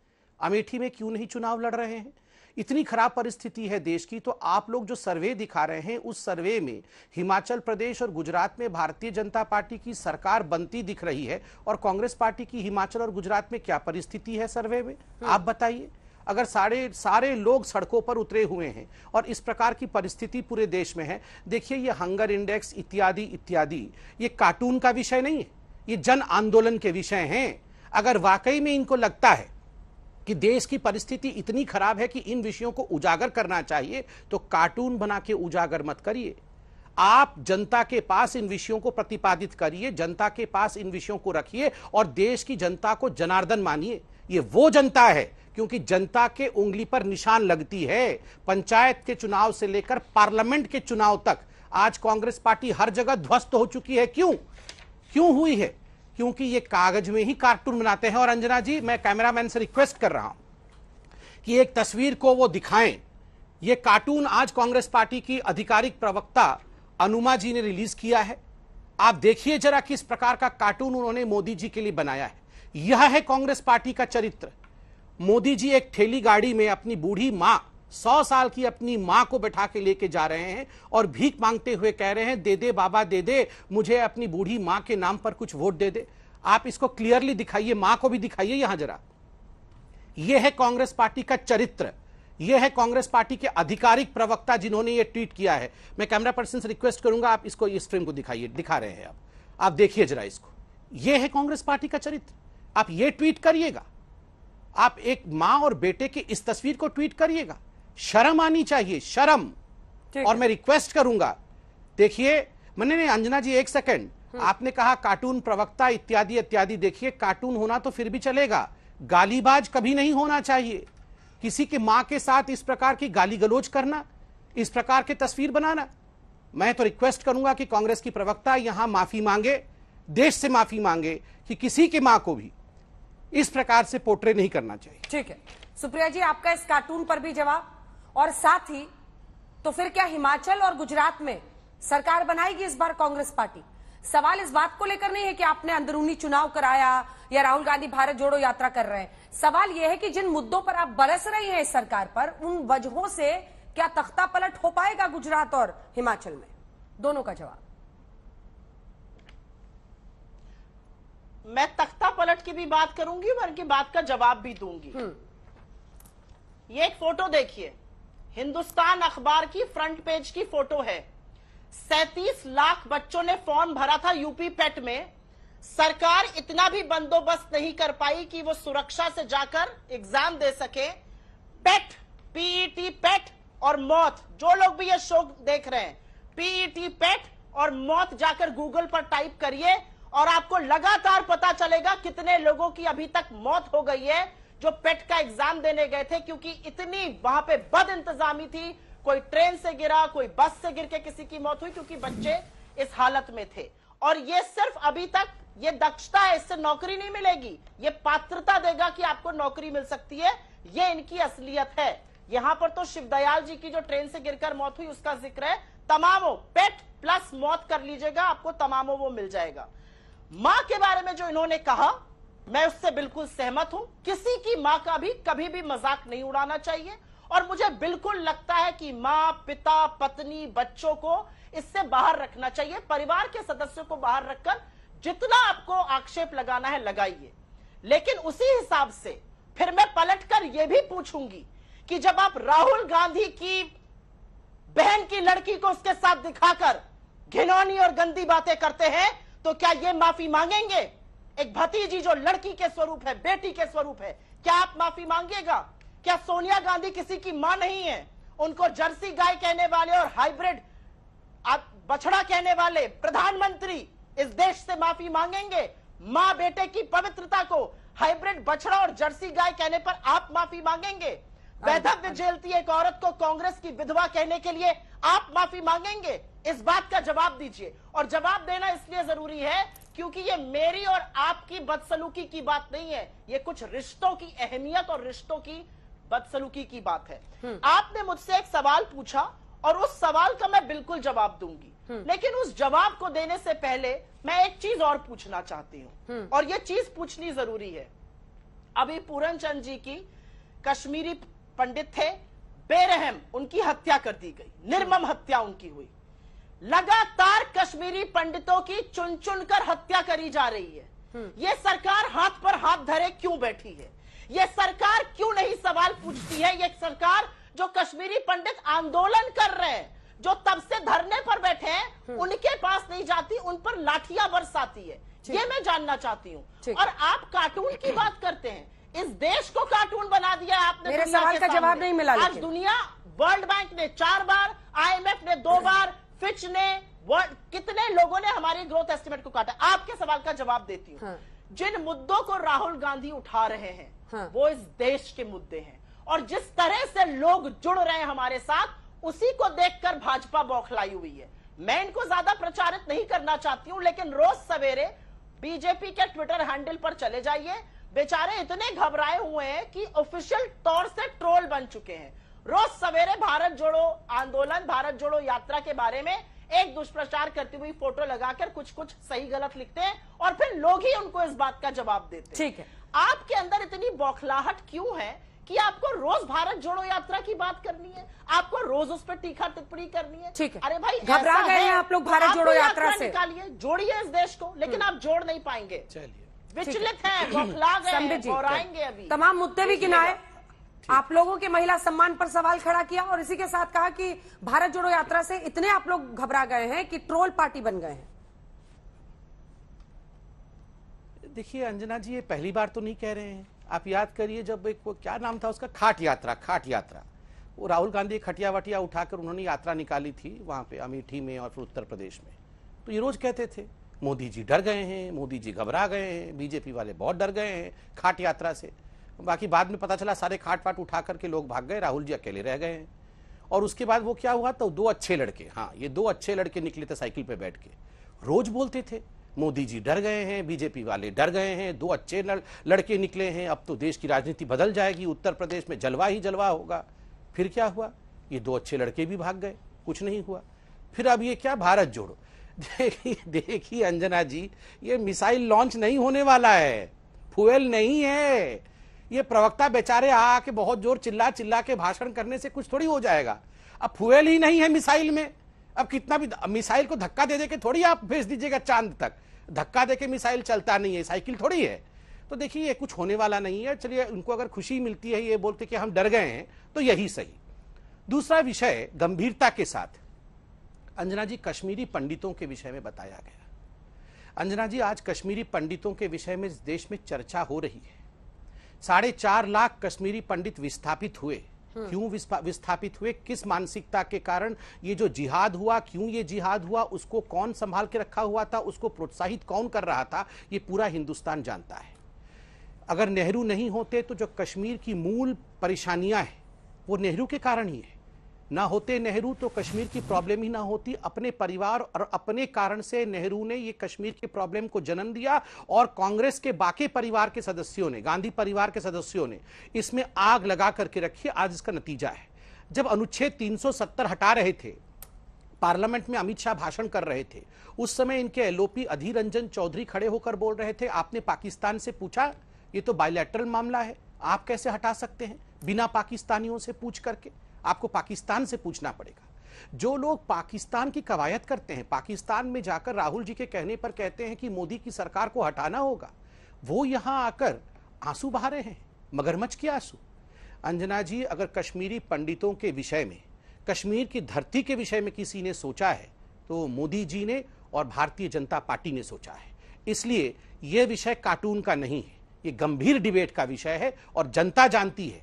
अमेठी में क्यों नहीं चुनाव लड़ रहे हैं? इतनी खराब परिस्थिति है देश की। तो आप लोग जो सर्वे दिखा रहे हैं, उस सर्वे में हिमाचल प्रदेश और गुजरात में भारतीय जनता पार्टी की सरकार बनती दिख रही है, और कांग्रेस पार्टी की हिमाचल और गुजरात में क्या परिस्थिति है सर्वे में? आप बताइए। अगर सारे लोग सड़कों पर उतरे हुए हैं और इस प्रकार की परिस्थिति पूरे देश में है, देखिए ये हंगर इंडेक्स इत्यादि इत्यादि ये कार्टून का विषय नहीं है, ये जन आंदोलन के विषय हैं। अगर वाकई में इनको लगता है कि देश की परिस्थिति इतनी खराब है कि इन विषयों को उजागर करना चाहिए, तो कार्टून बना के उजागर मत करिए। आप जनता के पास इन विषयों को प्रतिपादित करिए, जनता के पास इन विषयों को रखिए, और देश की जनता को जनार्दन मानिए। ये वो जनता है, क्योंकि जनता के उंगली पर निशान लगती है। पंचायत के चुनाव से लेकर पार्लियामेंट के चुनाव तक आज कांग्रेस पार्टी हर जगह ध्वस्त हो चुकी है। क्यों हुई है? क्योंकि ये कागज में ही कार्टून बनाते हैं। और अंजना जी, मैं कैमरामैन से रिक्वेस्ट कर रहा हूं कि एक तस्वीर को वो दिखाएं। ये कार्टून आज कांग्रेस पार्टी की आधिकारिक प्रवक्ता अनुमा जी ने रिलीज किया है। आप देखिए जरा किस प्रकार का कार्टून उन्होंने मोदी जी के लिए बनाया है। यह है कांग्रेस पार्टी का चरित्र। मोदी जी एक ठेली गाड़ी में अपनी बूढ़ी मां, 100 साल की अपनी मां को बैठा के लेके जा रहे हैं और भीख मांगते हुए कह रहे हैं, दे दे बाबा दे दे, मुझे अपनी बूढ़ी मां के नाम पर कुछ वोट दे दे। आप इसको क्लियरली दिखाइए, मां को भी दिखाइए यहां जरा। यह है कांग्रेस पार्टी का चरित्र, यह है कांग्रेस पार्टी के आधिकारिक प्रवक्ता जिन्होंने यह ट्वीट किया है। मैं कैमरा पर्सन से रिक्वेस्ट करूंगा, आप इसको इस फ्रेम को दिखाइए, दिखा रहे हैं आप देखिए जरा इसको। यह है कांग्रेस पार्टी का चरित्र। आप ये ट्वीट करिएगा, आप एक मां और बेटे की इस तस्वीर को ट्वीट करिएगा। शर्म आनी चाहिए, शर्म। और मैं रिक्वेस्ट करूंगा, देखिए मैंने अंजना जी एक सेकंड, आपने कहा कार्टून प्रवक्ता इत्यादि इत्यादि, देखिए कार्टून होना तो फिर भी चलेगा, गालीबाज कभी नहीं होना चाहिए। किसी की मां के साथ इस प्रकार की गाली गलोच करना, इस प्रकार की तस्वीर बनाना, मैं तो रिक्वेस्ट करूंगा कि कांग्रेस की प्रवक्ता यहां माफी मांगे, देश से माफी मांगे कि किसी की मां को भी इस प्रकार से पोर्ट्रे नहीं करना चाहिए। ठीक है सुप्रिया जी, आपका इस कार्टून पर भी जवाब। और साथ ही तो फिर क्या हिमाचल और गुजरात में सरकार बनाएगी इस बार कांग्रेस पार्टी? सवाल इस बात को लेकर नहीं है कि आपने अंदरूनी चुनाव कराया या राहुल गांधी भारत जोड़ो यात्रा कर रहे हैं। सवाल यह है कि जिन मुद्दों पर आप बरस रही हैं इस सरकार पर, उन वजहों से क्या तख्ता पलट हो पाएगा गुजरात और हिमाचल में? दोनों का जवाब। मैं तख्ता पलट की भी बात करूंगी और उनकी बात का जवाब भी दूंगी। ये एक फोटो देखिए, हिंदुस्तान अखबार की फ्रंट पेज की फोटो है। 37 लाख बच्चों ने फॉर्म भरा था यूपी पेट में। सरकार इतना भी बंदोबस्त नहीं कर पाई कि वो सुरक्षा से जाकर एग्जाम दे सके। पेट, पीईटी पेट और मौत, जो लोग भी ये शो देख रहे हैं, पीईटी पेट और मौत जाकर गूगल पर टाइप करिए और आपको लगातार पता चलेगा कितने लोगों की अभी तक मौत हो गई है जो पेट का एग्जाम देने गए थे, क्योंकि इतनी वहां पे बद इंतजामी थी। कोई ट्रेन से गिरा, कोई बस से गिर के किसी की मौत हुई, क्योंकि बच्चे इस हालत में थे। और ये सिर्फ अभी तक ये दक्षता है, इससे नौकरी नहीं मिलेगी। ये पात्रता देगा कि आपको नौकरी मिल सकती है, ये इनकी असलियत है। यहां पर तो शिवदयाल जी की जो ट्रेन से गिरकर मौत हुई उसका जिक्र है। तमामों पेट प्लस मौत कर लीजिएगा, आपको तमामों वो मिल जाएगा। मां के बारे में जो इन्होंने कहा, मैं उससे बिल्कुल सहमत हूं। किसी की मां का भी कभी भी मजाक नहीं उड़ाना चाहिए, और मुझे बिल्कुल लगता है कि मां, पिता, पत्नी, बच्चों को इससे बाहर रखना चाहिए। परिवार के सदस्यों को बाहर रखकर जितना आपको आक्षेप लगाना है लगाइए, लेकिन उसी हिसाब से फिर मैं पलटकर यह भी पूछूंगी कि जब आप राहुल गांधी की बहन की लड़की को उसके साथ दिखाकर घिनौनी और गंदी बातें करते हैं, तो क्या ये माफी मांगेंगे? एक भतीजी जो लड़की के स्वरूप है, बेटी के स्वरूप है, क्या आप माफी मांगिएगा? क्या सोनिया गांधी किसी की मां नहीं है? उनको जर्सी गाय कहने वाले और हाइब्रिड बछड़ा कहने वाले प्रधानमंत्री इस देश से माफी मांगेंगे? मां बेटे की पवित्रता को हाइब्रिड बछड़ा और जर्सी गाय कहने पर आप माफी मांगेंगे? वैधव्य झेलती एक औरत को कांग्रेस की विधवा कहने के लिए आप माफी मांगेंगे? इस बात का जवाब दीजिए। और जवाब देना इसलिए जरूरी है क्योंकि ये मेरी और आपकी बदसलूकी की बात नहीं है, ये कुछ रिश्तों की अहमियत और रिश्तों की बदसलूकी की बात है। आपने मुझसे एक सवाल पूछा और उस सवाल का मैं बिल्कुल जवाब दूंगी, लेकिन उस जवाब को देने से पहले मैं एक चीज और पूछना चाहती हूं, और ये चीज पूछनी जरूरी है। अभी पूरन चंद जी की कश्मीरी पंडित थे, बेरहम उनकी हत्या कर दी गई, निर्मम हत्या उनकी हुई। लगातार कश्मीरी पंडितों की चुन चुन कर हत्या करी जा रही है। ये सरकार हाथ पर हाथ धरे क्यों बैठी है? ये सरकार क्यों नहीं सवाल पूछती है? ये सरकार जो कश्मीरी पंडित आंदोलन कर रहे हैं, जो तब से धरने पर बैठे हैं, उनके पास नहीं जाती, उन पर लाठियां बरसाती है। ये मैं जानना चाहती हूँ। और आप कार्टून की बात करते हैं, इस देश को कार्टून बना दिया आपने। मेरे सवाल का जवाब नहीं मिला। आज दुनिया, वर्ल्ड बैंक ने 4 बार, IMF ने 2 बार, फिच ने, कितने लोगों ने हमारी ग्रोथ एस्टिमेट को काटा। आपके सवाल का जवाब देती हूँ। जिन मुद्दों को राहुल गांधी उठा रहे हैं वो इस देश के मुद्दे हैं, और जिस तरह से लोग जुड़ रहे हैं हमारे साथ, उसी को देखकर भाजपा बौखलाई हुई है। मैं इनको ज्यादा प्रचारित नहीं करना चाहती हूं, लेकिन रोज सवेरे बीजेपी के ट्विटर हैंडल पर चले जाइए। बेचारे इतने घबराए हुए हैं कि ऑफिशियल तौर से ट्रोल बन चुके हैं। रोज सवेरे भारत जोड़ो आंदोलन, भारत जोड़ो यात्रा के बारे में एक दुष्प्रचार करती हुई फोटो लगाकर कुछ कुछ सही गलत लिखते हैं, और फिर लोग ही उनको इस बात का जवाब देते हैं। ठीक है, आपके अंदर इतनी बौखलाहट क्यों है कि आपको रोज भारत जोड़ो यात्रा की बात करनी है, आपको रोज उस पर तीखा टिप्पणी करनी है? ठीक है, अरे भाई घबरा गए हैं आप लोग भारत जोड़ो यात्रा से। निकालिए, जोड़िए इस देश को, लेकिन आप जोड़ नहीं पाएंगे। चलिए, विचलित हैं, बौखला गए हैं, घबराएंगे। अभी तमाम मुद्दे भी गिनाए, आप लोगों के महिला सम्मान पर सवाल खड़ा किया, और इसी के साथ कहा कि भारत जोड़ो यात्रा से इतने आप लोग घबरा गए हैं कि ट्रोल पार्टी बन गए हैं। देखिए अंजना जी, ये पहली बार तो नहीं कह रहे हैं। आप याद करिए, जब एक वो क्या नाम था उसका, खाट यात्रा, वो राहुल गांधी खटिया वटिया उठाकर उन्होंने यात्रा निकाली थी वहां पे अमेठी में और फिर उत्तर प्रदेश में। तो ये रोज कहते थे मोदी जी डर गए हैं, मोदी जी घबरा गए हैं, बीजेपी वाले बहुत डर गए हैं खाट यात्रा से। बाकी बाद में पता चला सारे खाट पाट उठा करके लोग भाग गए, राहुल जी अकेले रह गए हैं। और उसके बाद वो क्या हुआ, तो 2 अच्छे लड़के, हाँ ये 2 अच्छे लड़के निकले थे साइकिल पे बैठ के, रोज बोलते थे मोदी जी डर गए हैं, बीजेपी वाले डर गए हैं, 2 अच्छे लड़के निकले हैं, अब तो देश की राजनीति बदल जाएगी, उत्तर प्रदेश में जलवा ही जलवा होगा। फिर क्या हुआ, ये 2 अच्छे लड़के भी भाग गए, कुछ नहीं हुआ। फिर अब ये क्या, भारत जोड़ो। देखिए अंजना जी, ये मिसाइल लॉन्च नहीं होने वाला है, फ्यूएल नहीं है। ये प्रवक्ता बेचारे आके बहुत जोर चिल्ला के भाषण करने से कुछ थोड़ी हो जाएगा। अब फ्यूएल ही नहीं है मिसाइल में, अब कितना भी मिसाइल को धक्का दे के थोड़ी आप भेज दीजिएगा चांद तक, धक्का देके मिसाइल चलता नहीं है, साइकिल थोड़ी है। तो देखिए ये कुछ होने वाला नहीं है। चलिए उनको अगर खुशी मिलती है ये बोलते कि हम डर गए हैं, तो यही सही। दूसरा विषय गंभीरता के साथ अंजना जी, कश्मीरी पंडितों के विषय में बताया गया। अंजना जी, आज कश्मीरी पंडितों के विषय में देश में चर्चा हो रही है। 4.5 लाख कश्मीरी पंडित विस्थापित हुए। क्यों विस्थापित हुए, किस मानसिकता के कारण ये जो जिहाद हुआ, क्यों ये जिहाद हुआ, उसको कौन संभाल के रखा हुआ था, उसको प्रोत्साहित कौन कर रहा था, ये पूरा हिंदुस्तान जानता है। अगर नेहरू नहीं होते तो जो कश्मीर की मूल परेशानियां हैं वो नेहरू के कारण ही है। ना होते नेहरू तो कश्मीर की प्रॉब्लम ही ना होती। अपने परिवार और अपने कारण से नेहरू ने ये कश्मीर की प्रॉब्लम को जन्म दिया और कांग्रेस के बाकी परिवार के सदस्यों ने, गांधी परिवार के सदस्यों ने इसमें आग लगा करके रखी। आज इसका नतीजा है। जब अनुच्छेद 370 हटा रहे थे, पार्लियामेंट में अमित शाह भाषण कर रहे थे, उस समय इनके एलओपी अधीर रंजन चौधरी खड़े होकर बोल रहे थे, आपने पाकिस्तान से पूछा, ये तो बायलैटरल मामला है, आप कैसे हटा सकते हैं बिना पाकिस्तानियों से पूछ करके? आपको पाकिस्तान से पूछना पड़ेगा। जो लोग पाकिस्तान की कवायद करते हैं, पाकिस्तान में जाकर राहुल जी के कहने पर कहते हैं कि मोदी की सरकार को हटाना होगा, वो यहां आकर आंसू बहा रहे हैं, मगरमच्छ के आंसू। अंजना जी, अगर कश्मीरी पंडितों के विषय में, कश्मीर की धरती के विषय में किसी ने सोचा है तो मोदी जी ने और भारतीय जनता पार्टी ने सोचा है। इसलिए यह विषय कार्टून का नहीं है, ये गंभीर डिबेट का विषय है और जनता जानती है,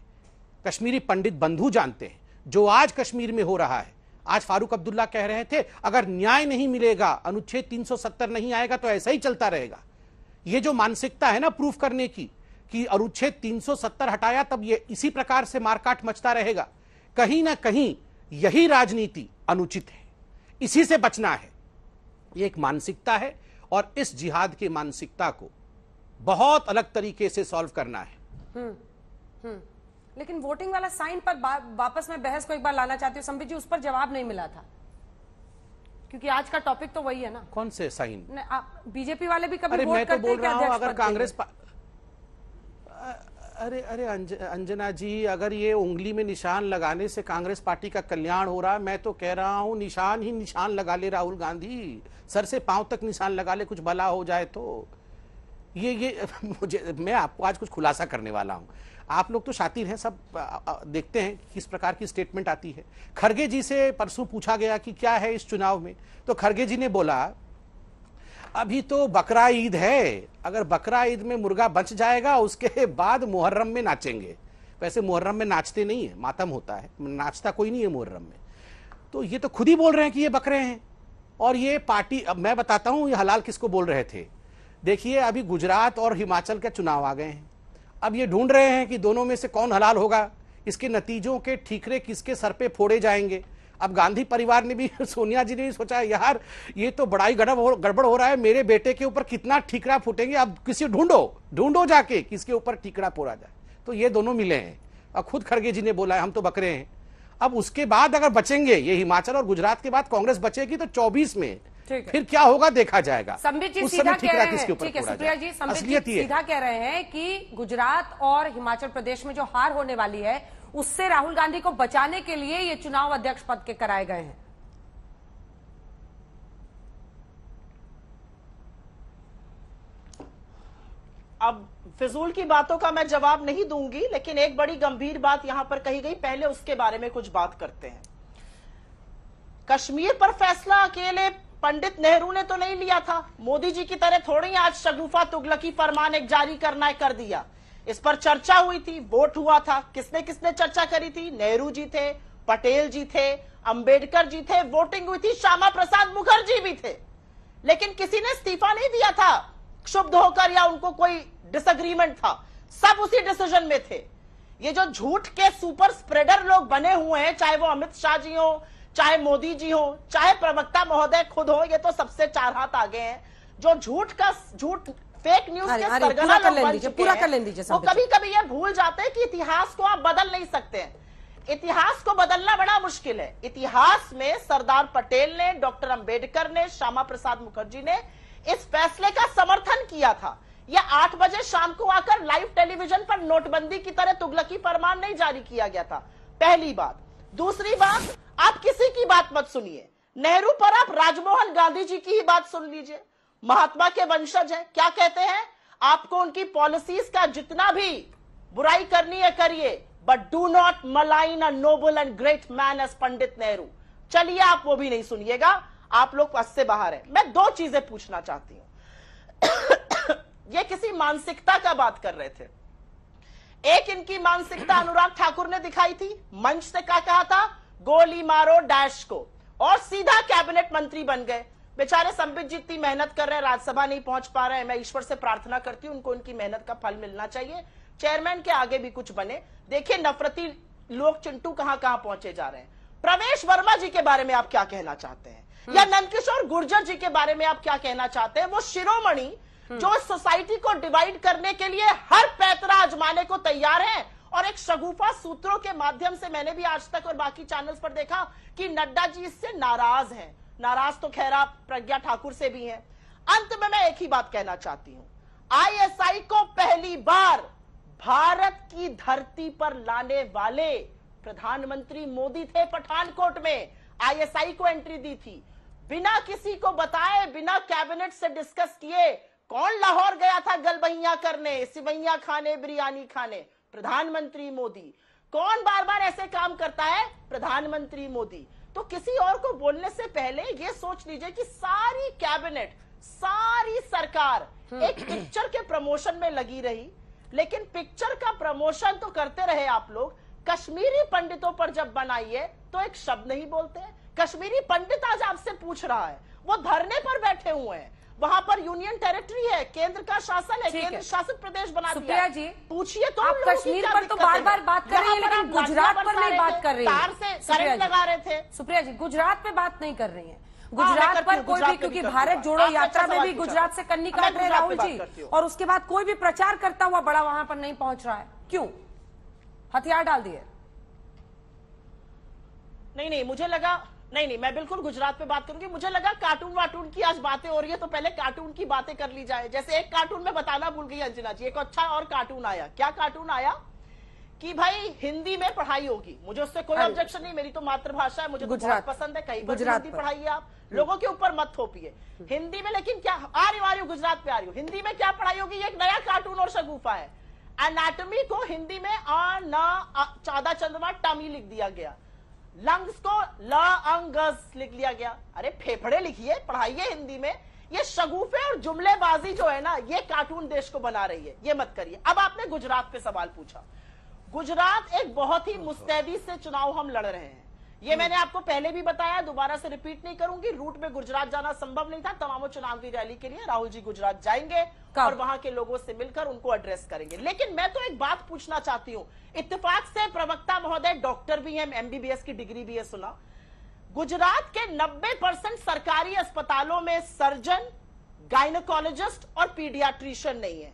कश्मीरी पंडित बंधु जानते हैं जो आज कश्मीर में हो रहा है। आज फारूक अब्दुल्ला कह रहे थे, अगर न्याय नहीं मिलेगा, अनुच्छेद 370 नहीं आएगा तो ऐसा ही चलता रहेगा। ये जो मानसिकता है ना प्रूफ करने की कि अनुच्छेद 370 हटाया तब ये इसी प्रकार से मारकाट मचता रहेगा, कहीं ना कहीं यही राजनीति अनुचित है, इसी से बचना है। ये एक मानसिकता है और इस जिहाद की मानसिकता को बहुत अलग तरीके से सॉल्व करना है। लेकिन वोटिंग वाला साइन पर वापस मैं बहस को एक बार लाना चाहती हूँ संबित जी, उस पर जवाब नहीं मिला था, क्योंकि आज का टॉपिक तो वही है ना। कौन से साइन? बीजेपी वाले भी कभी अरे वोट मैं तो करते बोल रहा हूं, अगर कांग्रेस अरे अंजना जी, अगर ये उंगली में निशान लगाने से कांग्रेस पार्टी का कल्याण हो रहा है, मैं तो कह रहा हूं निशान ही निशान लगा ले राहुल गांधी, सर से पांव तक निशान लगा ले, कुछ भला हो जाए तो। ये मैं आपको आज कुछ खुलासा करने वाला हूं। आप लोग तो शातिर हैं, सब देखते हैं किस प्रकार की स्टेटमेंट आती है। खड़गे जी से परसों पूछा गया कि क्या है इस चुनाव में, तो खड़गे जी ने बोला अभी तो बकरा ईद है, अगर बकरा ईद में मुर्गा बच जाएगा उसके बाद मुहर्रम में नाचेंगे। वैसे मुहर्रम में नाचते नहीं है, मातम होता है, नाचता कोई नहीं है मुहर्रम में। तो ये तो खुद ही बोल रहे हैं कि ये बकरे हैं। और ये पार्टी, अब मैं बताता हूं ये हलाल किसको बोल रहे थे। देखिए अभी गुजरात और हिमाचल के चुनाव आ गए हैं, अब ये ढूंढ रहे हैं कि दोनों में से कौन हलाल होगा, इसके नतीजों के ठीकरे किसके सर पे फोड़े जाएंगे। अब गांधी परिवार ने भी, सोनिया जी ने भी सोचा यार ये तो बड़ा ही गड़बड़ हो रहा है, मेरे बेटे के ऊपर कितना ठीकरा फूटेंगे, अब किसी ढूंढो जाके किसके ऊपर ठीकरा फोड़ा जाए। तो ये दोनों मिले हैं। अब खुद खड़गे जी ने बोला है हम तो बकरे हैं। अब उसके बाद अगर बचेंगे, ये हिमाचल और गुजरात के बाद कांग्रेस बचेगी तो 24 में फिर क्या होगा देखा जाएगा। संबित जी उस सीधा समय कह ठीकरा रहे किसके हैं, ऊपर ठीक है फोड़ा सुप्रिया जाए। जी, संबित असलियत जी ये है। सीधा कह रहे हैं कि गुजरात और हिमाचल प्रदेश में जो हार होने वाली है उससे राहुल गांधी को बचाने के लिए ये चुनाव अध्यक्ष पद के कराए गए हैं। अब फिजूल की बातों का मैं जवाब नहीं दूंगी, लेकिन एक बड़ी गंभीर बात यहां पर कही गई, पहले उसके बारे में कुछ बात करते हैं। कश्मीर पर फैसला अकेले पंडित नेहरू ने तो नहीं लिया था, मोदी जी की तरह थोड़ी आज शगुफा तुगलकी फरमान एक जारी करना है कर दिया। इस पर चर्चा हुई थी, वोट हुआ था। किसने किसने चर्चा करी थी? नेहरू जी थे, पटेल जी थे, अंबेडकर जी थे, वोटिंग हुई थी, श्यामा प्रसाद मुखर्जी भी थे। लेकिन किसी ने इस्तीफा नहीं दिया था क्षुब्ध होकर या उनको कोई डिसएग्रीमेंट था, सब उसी डिसीजन में थे। ये जो झूठ के सुपर स्प्रेडर लोग बने हुए हैं, चाहे वो अमित शाह जी हो, चाहे मोदी जी हो, चाहे प्रवक्ता महोदय खुद हो, ये तो सबसे चार हाथ आगे हैं। जो झूठ फेक न्यूज के सरगना लोग बन चुके हैं, वो कभी कभी ये भूल जाते हैं कि इतिहास को आप बदल नहीं सकते हैं। इतिहास को बदलना बड़ा मुश्किल है। इतिहास में सरदार पटेल ने, डॉक्टर अंबेडकर ने, श्यामा प्रसाद मुखर्जी ने इस फैसले का समर्थन किया था। यह 8 बजे शाम को आकर लाइव टेलीविजन पर नोटबंदी की तरह तुगलकी फरमान नहीं जारी किया गया था, पहली बात। दूसरी बात, आप किसी की बात मत सुनिए। नेहरू पर आप राजमोहन गांधी जी की ही बात सुन लीजिए, महात्मा के वंशज हैं। क्या कहते हैं? आपको उनकी पॉलिसीज का जितना भी बुराई करनी है करिए, but do not malign a noble and great man as Pandit Nehru. चलिए आप वो भी नहीं सुनिएगा, आप लोग बस से बाहर हैं। मैं 2 चीजें पूछना चाहती हूं। ये किसी मानसिकता का बात कर रहे थे। एक इनकी मानसिकता अनुराग ठाकुर ने दिखाई थी, मंच से क्या कहा था, गोली मारो डैश को, और सीधा कैबिनेट मंत्री बन गए। बेचारे संबित जी इतनी मेहनत कर रहे हैं, राज्यसभा नहीं पहुंच पा रहे हैं। मैं ईश्वर से प्रार्थना करती हूं उनको उनकी मेहनत का फल मिलना चाहिए, चेयरमैन के आगे भी कुछ बने। देखिए नफरती लोग चिंटू कहां कहां पहुंचे जा रहे हैं। प्रवेश वर्मा जी के बारे में आप क्या कहना चाहते हैं, या नंदकिशोर गुर्जर जी के बारे में आप क्या कहना चाहते हैं? वो शिरोमणि जो इस सोसाइटी को डिवाइड करने के लिए हर पैतरा आजमाने को तैयार है, और एक शगुफा सूत्रों के माध्यम से मैंने भी आज तक और बाकी चैनल्स पर देखा कि नड्डा जी इससे नाराज हैं। नाराज तो खैर आप प्रज्ञा ठाकुर से भी हैं। अंत में मैं एक ही बात कहना चाहती हूं, आईएसआई को पहली बार भारत की धरती पर लाने वाले प्रधानमंत्री मोदी थे। पठानकोट में आईएसआई को एंट्री दी थी, बिना किसी को बताए, बिना कैबिनेट से डिस्कस किए। कौन लाहौर गया था गलबहियां करने, सिवैयां खाने, बिरयानी खाने? प्रधानमंत्री मोदी। कौन बार बार ऐसे काम करता है? प्रधानमंत्री मोदी। तो किसी और को बोलने से पहले ये सोच लीजिए कि सारी कैबिनेट, सारी सरकार एक पिक्चर के प्रमोशन में लगी रही, लेकिन पिक्चर का प्रमोशन तो करते रहे आप लोग, कश्मीरी पंडितों पर जब बनाइए तो एक शब्द नहीं बोलते। कश्मीरी पंडित आज आपसे पूछ रहा है, वो धरने पर बैठे हुए हैं, वहां पर यूनियन टेरिटरी है, केंद्र का शासन है, केंद्र शासित प्रदेश बना दिया। सुप्रिया जी, पूछिए तो आप कश्मीर पर तो बार बार बात कर रही है, लेकिन गुजरात पर नहीं बात कर रही है। तार से करंट लगा रहे थे। सुप्रिया जी, गुजरात पे बात नहीं कर रही है। गुजरात पर कोई भी, क्योंकि भारत जोड़ो यात्रा में भी गुजरात से कन्नी काट रहे राहुल जी, और उसके बाद कोई भी प्रचार करता हुआ बड़ा वहां पर नहीं पहुंच रहा है, क्यों? हथियार डाल दिए? नहीं, मुझे लगा नहीं, मैं बिल्कुल गुजरात पे बात करूंगी। मुझे लगा कार्टून वाटून की आज बातें हो रही है, तो पहले कार्टून की बातें कर ली जाए। जैसे एक कार्टून में बताना भूल गई अंजना जी, एक अच्छा और कार्टून आया। क्या कार्टून आया कि भाई हिंदी में पढ़ाई होगी। मुझे उससे कोई ऑब्जेक्शन नहीं, मेरी तो मातृभाषा है, मुझे तो बहुत पसंद है। कहीं पर हिंदी पढ़ाइए, आप लोगों के ऊपर मत थोपिए हिंदी में। लेकिन क्या आ रही हूँ गुजरात पे आ रही हूँ, हिंदी में क्या पढ़ाई होगी? एक नया कार्टून और शगुफा है। एनाटॉमी को हिंदी में चादा चंद्रमा टमी लिख दिया गया, लंग्स को लंगस लिख लिया गया। अरे फेफड़े लिखिए, पढ़ाइए हिंदी में। ये शगुफे और जुमलेबाजी जो है ना, ये कार्टून देश को बना रही है, ये मत करिए। अब आपने गुजरात पे सवाल पूछा। गुजरात एक बहुत ही मुस्तैदी से चुनाव हम लड़ रहे हैं, ये मैंने आपको पहले भी बताया, दोबारा से रिपीट नहीं करूंगी। रूट में गुजरात जाना संभव नहीं था, तमाम चुनावी रैली के लिए राहुल जी गुजरात जाएंगे और वहां के लोगों से मिलकर उनको एड्रेस करेंगे। लेकिन मैं तो एक बात पूछना चाहती हूं, इत्तेफाक से प्रवक्ता महोदय डॉक्टर भी हैं, एमबीबीएस की डिग्री भी है, सुना। गुजरात के 90% सरकारी अस्पतालों में सर्जन, गायनोकोलॉजिस्ट और पीडियाट्रिशियन नहीं है।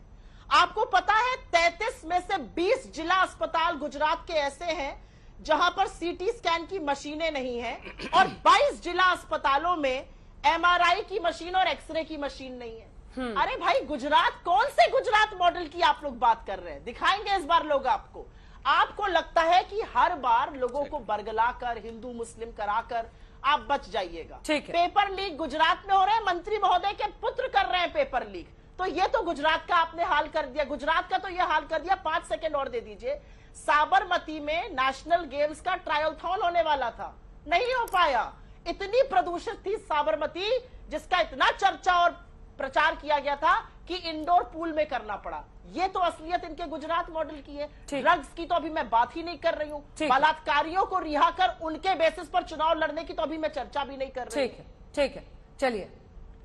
आपको पता है 33 में से 20 जिला अस्पताल गुजरात के ऐसे हैं जहां पर सीटी स्कैन की मशीनें नहीं है, और 22 जिला अस्पतालों में एमआरआई की मशीन और एक्सरे की मशीन नहीं है। अरे भाई, गुजरात, कौन से गुजरात मॉडल की आप लोग बात कर रहे हैं? दिखाएंगे इस बार लोग आपको। आपको लगता है कि हर बार लोगों को बरगलाकर, हिंदू मुस्लिम कराकर आप बच जाइएगा। पेपर लीक गुजरात में हो रहे हैं, मंत्री महोदय के पुत्र कर रहे हैं पेपर लीक। तो ये तो गुजरात का आपने हाल कर दिया, गुजरात का तो ये हाल कर दिया। 5 सेकेंड और दे दीजिए। साबरमती में नेशनल गेम्स का ट्रायलथॉन होने वाला था, नहीं हो पाया। इतनी प्रदूषित थी साबरमती, जिसका इतना चर्चा और प्रचार किया गया था कि इंडोर पूल में करना पड़ा। ये तो असलियत इनके गुजरात मॉडल की है। ड्रग्स की तो अभी मैं बात ही नहीं कर रही हूँ, बलात्कारियों को रिहा कर उनके बेसिस पर चुनाव लड़ने की तो अभी मैं चर्चा भी नहीं कर रही। ठीक है, चलिए।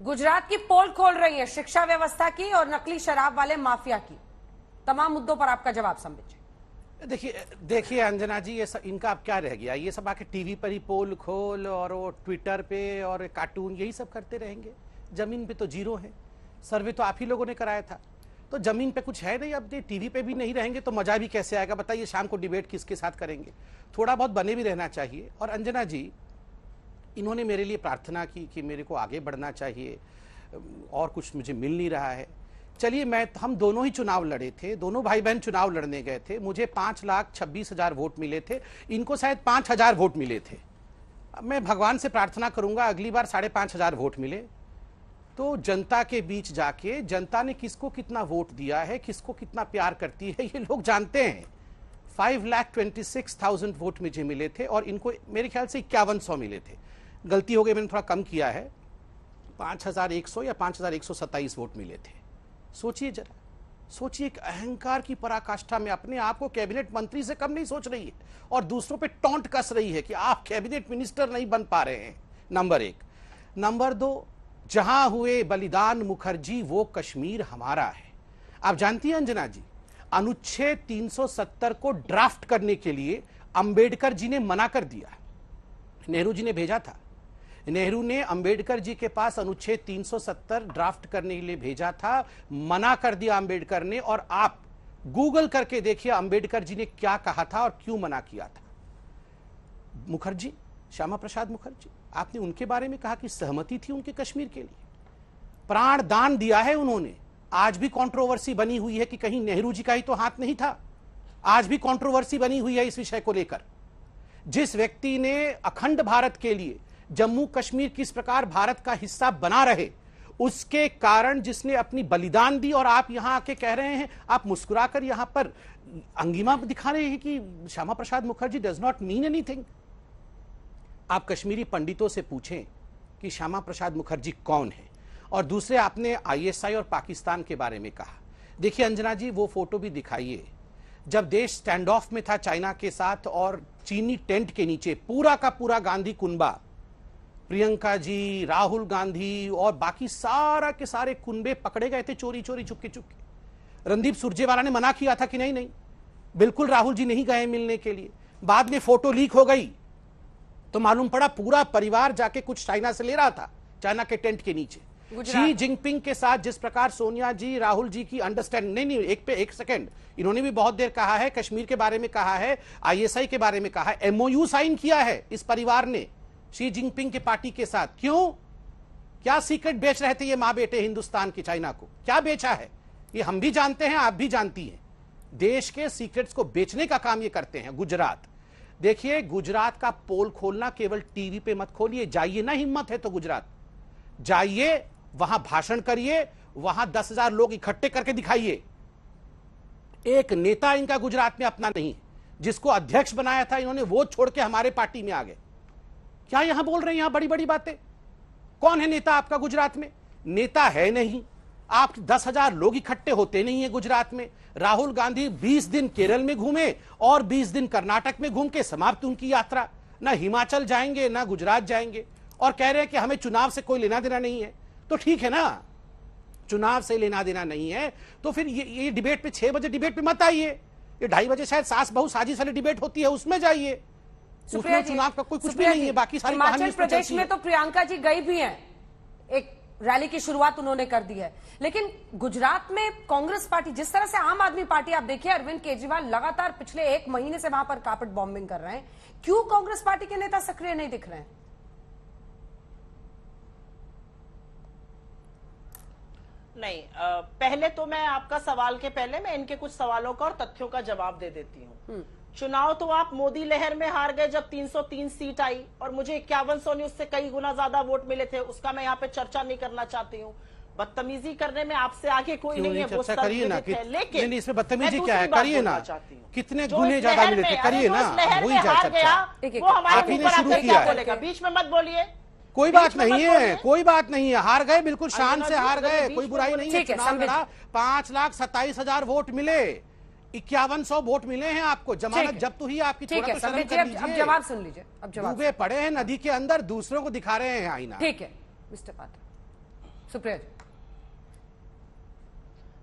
गुजरात की पोल खोल रही है, शिक्षा व्यवस्था की और नकली शराब वाले माफिया की। तमाम मुद्दों पर आपका जवाब समझिए। देखिए अंजना जी, ये सब इनका अब क्या रह गया? ये सब आके टीवी पर ही पोल खोल और वो ट्विटर पे और कार्टून, यही सब करते रहेंगे। जमीन पे तो जीरो है। सर्वे तो आप ही लोगों ने कराया था, तो जमीन पे कुछ है नहीं। अब टीवी पे भी नहीं रहेंगे तो मजा भी कैसे आएगा? बताइए, शाम को डिबेट किसके साथ करेंगे? थोड़ा बहुत बने भी रहना चाहिए। और अंजना जी, इन्होंने मेरे लिए प्रार्थना की कि मेरे को आगे बढ़ना चाहिए, और कुछ मुझे मिल नहीं रहा है। चलिए, हम दोनों ही चुनाव लड़े थे, दोनों भाई बहन चुनाव लड़ने गए थे। मुझे 5,26,000 वोट मिले थे, इनको शायद 5,000 वोट मिले थे। अब मैं भगवान से प्रार्थना करूंगा अगली बार 5,500 वोट मिले, तो जनता के बीच जाके जनता ने किसको कितना वोट दिया है, किसको कितना प्यार करती है, ये लोग जानते हैं। 5,26,000 वोट मुझे मिले थे और इनको मेरे ख्याल से 5100 मिले थे। गलती हो गई, मैंने थोड़ा कम किया है, 5,100 या 5,127 वोट मिले थे। सोचिए जरा, सोचिए, एक अहंकार की पराकाष्ठा में अपने आप को कैबिनेट मंत्री से कम नहीं सोच रही है और दूसरों पे टॉन्ट कस रही है कि आप कैबिनेट मिनिस्टर नहीं बन पा रहे हैं। नंबर 1। नंबर 2, जहां हुए बलिदान मुखर्जी वो कश्मीर हमारा है। आप जानती हैं अंजना जी, अनुच्छेद 370 को ड्राफ्ट करने के लिए अंबेडकर जी ने मना कर दिया। नेहरू जी ने भेजा था। नेहरू ने अंबेडकर जी के पास अनुच्छेद 370 ड्राफ्ट करने के लिए भेजा था, मना कर दिया अंबेडकर ने। और आप गूगल करके देखिए अंबेडकर जी ने क्या कहा था और क्यों मना किया था। मुखर्जी, श्यामा प्रसाद मुखर्जी, आपने उनके बारे में कहा कि सहमति थी उनके कश्मीर के लिए, प्राण दान दिया है उन्होंने। आज भी कंट्रोवर्सी बनी हुई है कि कहीं नेहरू जी का ही तो हाथ नहीं था। आज भी कंट्रोवर्सी बनी हुई है इस विषय को लेकर। जिस व्यक्ति ने अखंड भारत के लिए जम्मू कश्मीर किस प्रकार भारत का हिस्सा बना रहे, उसके कारण जिसने अपनी बलिदान दी, और आप यहां आके कह रहे हैं, आप मुस्कुराकर यहां पर अंगिमा दिखा रहे हैं कि Shyama Prasad Mukherjee does not mean anything. आप कश्मीरी पंडितों से पूछें कि श्यामा प्रसाद मुखर्जी कौन है। और दूसरे, आपने आईएसआई और पाकिस्तान के बारे में कहा। देखिए अंजना जी, वो फोटो भी दिखाइए जब देश स्टैंड ऑफ में था चाइना के साथ और चीनी टेंट के नीचे पूरा का पूरा गांधी कुनबा, प्रियंका जी, राहुल गांधी और बाकी सारा के सारे कुनबे पकड़े गए थे चोरी चोरी, चुपके चुपके। रणदीप सुरजेवाला ने मना किया था कि नहीं नहीं, बिल्कुल राहुल जी नहीं गए मिलने के लिए। बाद में फोटो लीक हो गई तो मालूम पड़ा पूरा परिवार जाके कुछ चाइना से ले रहा था, चाइना के टेंट के नीचे। शी जिनपिंग के साथ जिस प्रकार सोनिया जी, राहुल जी की अंडरस्टैंड, नहीं, एक सेकंड, इन्होंने भी बहुत देर कहा है, कश्मीर के बारे में कहा है, आईएसआई के बारे में कहा है, एमओयू साइन किया है इस परिवार ने शी जिनपिंग के पार्टी के साथ। क्यों? क्या सीक्रेट बेच रहे थे ये मां बेटे हिंदुस्तान की चाइना को? क्या बेचा है ये हम भी जानते हैं, आप भी जानती हैं। देश के सीक्रेट्स को बेचने का काम ये करते हैं। गुजरात देखिए, गुजरात का पोल खोलना केवल टीवी पे मत खोलिए, जाइए ना, हिम्मत है तो गुजरात जाइए, वहां भाषण करिए, वहां 10,000 लोग इकट्ठे करके दिखाइए। एक नेता इनका गुजरात में अपना नहीं, जिसको अध्यक्ष बनाया था इन्होंने, वो छोड़ के हमारे पार्टी में आ गए। क्या यहां बोल रहे हैं यहां बड़ी बड़ी बातें? कौन है नेता आपका गुजरात में? नेता है नहीं। आप 10,000 लोग इकट्ठे होते नहीं है गुजरात में। राहुल गांधी 20 दिन केरल में घूमे और 20 दिन कर्नाटक में घूम के समाप्त उनकी यात्रा। ना हिमाचल जाएंगे ना गुजरात जाएंगे, और कह रहे हैं कि हमें चुनाव से कोई लेना देना नहीं है। तो ठीक है ना, चुनाव से लेना देना नहीं है तो फिर ये डिबेट पे 6 बजे डिबेट पे मत आइए। ये 2:30 बजे शायद सास बहू साजिश वाली डिबेट होती है, उसमें जाइए। उसमें चुनाव का कोई कुछ भी नहीं है, बाकी सारी हिमाचल प्रदेश में तो प्रियंका जी गई भी हैं, एक रैली की शुरुआत उन्होंने कर दी है। लेकिन गुजरात में कांग्रेस पार्टी, जिस तरह से आम आदमी पार्टी, आप देखिए अरविंद केजरीवाल लगातार पिछले 1 महीने से वहां पर कारपेट बॉम्बिंग कर रहे हैं, क्यों कांग्रेस पार्टी के नेता सक्रिय नहीं दिख रहे हैं? नहीं, पहले तो मैं आपका सवाल के पहले मैं इनके कुछ सवालों का और तथ्यों का जवाब दे देती हूँ। चुनाव तो आप मोदी लहर में हार गए जब 303 सीट आई और मुझे 5100 नहीं, उससे कई गुना ज्यादा वोट मिले थे। उसका मैं यहाँ पे चर्चा नहीं करना चाहती हूँ। बदतमीजी करने में आपसे आगे कोई नहीं है, वो सब विदित है। लेकिन इसमें बदतमीजी क्या है? करिए ना, कितने गुने ज्यादा मिले थे, करिए ना, वही वो हमारे ऊपर आकर क्या बोलेगा? बीच में मत बोलिए। कोई बात नहीं है, कोई बात नहीं है, हार गए, बिल्कुल शान से हार गए, कोई बुराई नहीं है। चुनाव लड़ा, 5,27,000 वोट मिले, 5100 वोट मिले हैं आपको। जमानत जब्त हुई आपकी। ठीक है संबित जी, अब जवाब सुन लीजिए। अब जवाब डूबे पड़े हैं नदी के अंदर, दूसरों को दिखा रहे हैं आईना। ठीक है मिस्टर पात्र। सुप्रिया जी,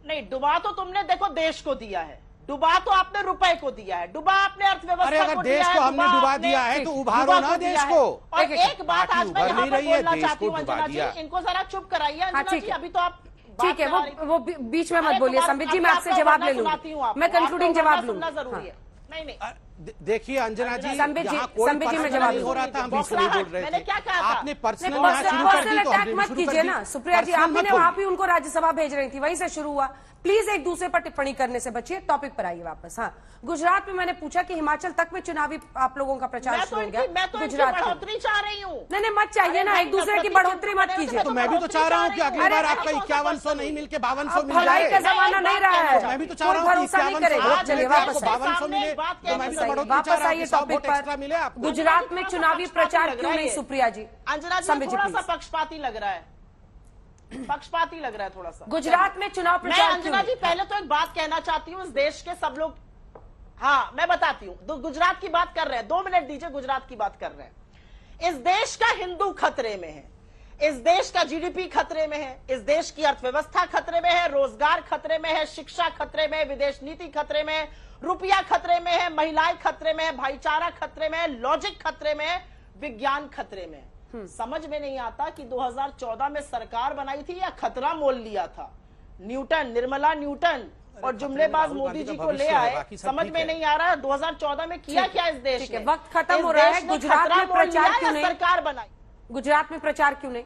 नहीं, डुबा तो तुमने देखो देश को दिया है, डुबा तो आपने रुपए को दिया है, डुबा आपने अर्थव्यवस्था को दिया है। देश को हमने डुबा दिया है तो उभारो ना देश को। और एक बात आज मैं यहाँ पर बोलना चाहती हूँ अंजना जी, इनको जरा चुप कराइए अंजना जी। अभी तो आप ठीक है, वो बीच में मत बोलिए। संबित जी, मैं आपसे जवाब ले लूंगी, मैं कंक्लूडिंग जवाब लूंगी। जरूरी है। नहीं, देखिए अंजना जी, संबित जी मैं जवाब हो रहा था, हम बीच में बोल रहे थे। मैंने क्या कहा था? आपने पर्सनल अटैक मत कीजिए ना सुप्रिया जी। आप ही उनको राज्यसभा भेज रही थी, वहीं से शुरू हुआ। प्लीज एक दूसरे पर टिप्पणी करने से बचिए, टॉपिक पर आइए वापस। हाँ, गुजरात में मैंने पूछा कि हिमाचल तक में चुनावी आप लोगों का प्रचार शुरू हो गया। गुजरात में बढ़ोतरी चाह रही हूँ। नहीं मत चाहिए ना, एक दूसरे की बढ़ोतरी मत कीजिए। तो मैं भी तो चाह रहा हूँ कि अगली बार आपका 5100 नहीं मिलके 5200 मिल जाए। का जमाना नहीं रहा है, मैं भी तो चाह रहा हूँ कि 5200 मिले, वापस आइए टॉपिक पर। गुजरात में चुनावी प्रचार क्यों नहीं सुप्रिया जी? अंजना जी, थोड़ा सा पक्षपाती लग रहा है, पक्षपाती लग रहा है थोड़ा सा। गुजरात में चुनाव प्रचार। अंजना जी, पहले तो एक बात कहना चाहती हूँ, इस देश के सब लोग, हाँ मैं बताती हूँ, गुजरात की बात कर रहे हैं, 2 मिनट दीजिए, गुजरात की बात कर रहे हैं। इस देश का हिंदू खतरे में है, इस देश का जीडीपी खतरे में है, इस देश की अर्थव्यवस्था खतरे में है, रोजगार खतरे में है, शिक्षा खतरे में है, विदेश नीति खतरे में है, रुपया खतरे में है, महिलाएं खतरे में है, भाईचारा खतरे में है, लॉजिक खतरे में है, विज्ञान खतरे में। समझ में नहीं आता कि 2014 में सरकार बनाई थी या खतरा मोल लिया था। न्यूटन, निर्मला न्यूटन और जुमलेबाज मोदी जी को ले आए, समझ में नहीं आ रहा 2014 में किया क्या इस देश ने। वक्त खत्म हो रहा है। गुजरात में प्रचार क्यों नहीं, सरकार बनाई गुजरात में प्रचार क्यों नहीं?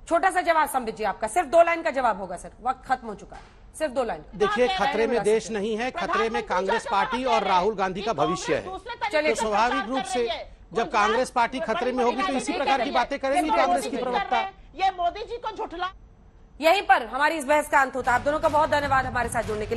छोटा सा जवाब संबित जी आपका, सिर्फ 2 लाइन का जवाब होगा सर, वक्त खत्म हो चुका है, सिर्फ 2 लाइन। देखिए, खतरे में देश नहीं है, खतरे में कांग्रेस पार्टी और राहुल गांधी का भविष्य है। चलिए, तो स्वाभाविक रूप से जब कांग्रेस पार्टी खतरे में होगी तो इसी प्रकार की बातें करेंगी कांग्रेस की प्रवक्ता। ये मोदी जी को झुठला। यहीं पर हमारी इस बहस का अंत होता है। आप दोनों का बहुत धन्यवाद हमारे साथ जुड़ने के लिए।